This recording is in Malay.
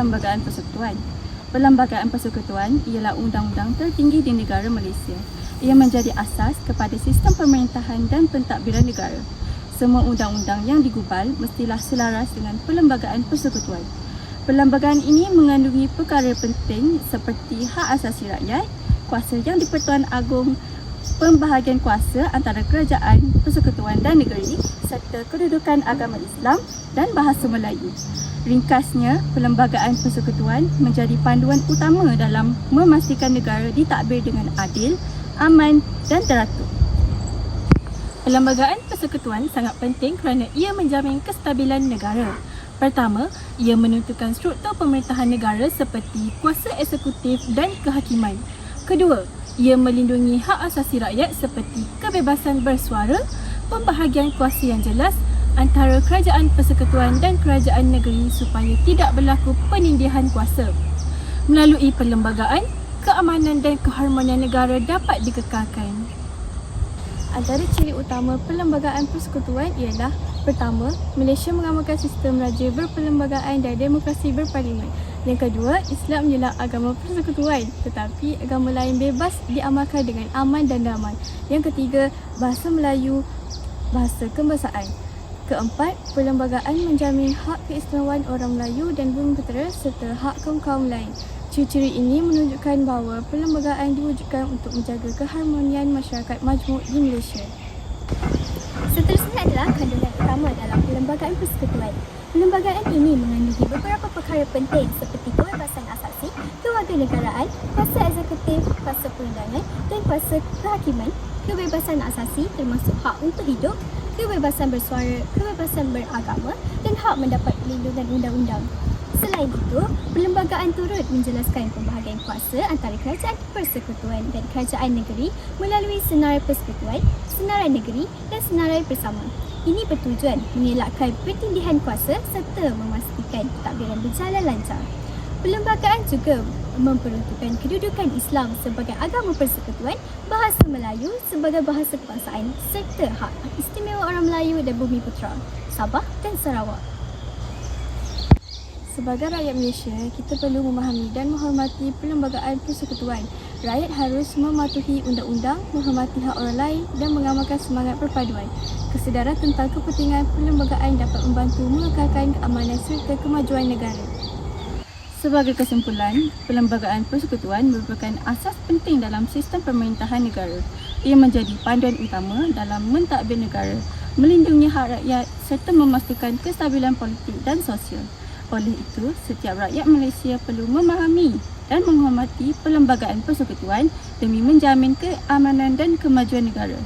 Perlembagaan Persekutuan. Perlembagaan Persekutuan ialah undang-undang tertinggi di negara Malaysia. Ia menjadi asas kepada sistem pemerintahan dan pentadbiran negara. Semua undang-undang yang digubal mestilah selaras dengan Perlembagaan Persekutuan. Perlembagaan ini mengandungi perkara penting seperti hak asasi rakyat, kuasa yang di-Pertuan Agong, pembahagian kuasa antara kerajaan, persekutuan dan negeri serta kedudukan agama Islam dan bahasa Melayu. Ringkasnya, Perlembagaan Persekutuan menjadi panduan utama dalam memastikan negara ditadbir dengan adil, aman dan teratur. Perlembagaan Persekutuan sangat penting kerana ia menjamin kestabilan negara. Pertama, ia menentukan struktur pemerintahan negara seperti kuasa eksekutif dan kehakiman. Kedua, ia melindungi hak asasi rakyat seperti kebebasan bersuara, pembahagian kuasa yang jelas antara kerajaan persekutuan dan kerajaan negeri supaya tidak berlaku penindihan kuasa. Melalui perlembagaan, keamanan dan keharmonian negara dapat dikekalkan. Antara ciri utama Perlembagaan Persekutuan ialah: pertama, Malaysia mengamalkan sistem raja berperlembagaan dan demokrasi berparlimen. Yang kedua, Islam ialah agama persekutuan tetapi agama lain bebas diamalkan dengan aman dan damai. Yang ketiga, bahasa Melayu, bahasa kebangsaan. Keempat, perlembagaan menjamin hak keistimewaan orang Melayu dan bumi putera serta hak kaum-kaum lain. Ciri-ciri ini menunjukkan bahawa perlembagaan diwujudkan untuk menjaga keharmonian masyarakat majmuk di Malaysia. Seterusnya adalah kandungan utama dalam Perlembagaan Persekutuan. Perlembagaan ini mengandungi beberapa perkara penting seperti kebebasan asasi, kewarganegaraan, kuasa eksekutif, kuasa perundangan dan kuasa kehakiman, kebebasan asasi termasuk hak untuk hidup, kebebasan bersuara, kebebasan beragama dan hak mendapat perlindungan undang-undang. Selain itu, perlembagaan turut menjelaskan pembahagian kuasa antara kerajaan persekutuan dan kerajaan negeri melalui senarai persekutuan, senarai negeri dan senarai bersama. Ini bertujuan mengelakkan pertindihan kuasa serta memastikan pentadbiran berjalan lancar. Perlembagaan juga memperuntukkan kedudukan Islam sebagai agama persekutuan, bahasa Melayu sebagai bahasa kebangsaan serta hak istimewa orang Melayu dan bumi putera, Sabah dan Sarawak. Sebagai rakyat Malaysia, kita perlu memahami dan menghormati Perlembagaan Persekutuan. Rakyat harus mematuhi undang-undang, menghormati hak orang lain dan mengamalkan semangat perpaduan. Kesedaran tentang kepentingan perlembagaan dapat membantu mengekalkan keamanan serta kemajuan negara. Sebagai kesimpulan, Perlembagaan Persekutuan merupakan asas penting dalam sistem pemerintahan negara. Ia menjadi panduan utama dalam mentadbir negara, melindungi hak rakyat serta memastikan kestabilan politik dan sosial. Oleh itu, setiap rakyat Malaysia perlu memahami dan menghormati Perlembagaan Persekutuan demi menjamin keamanan dan kemajuan negara.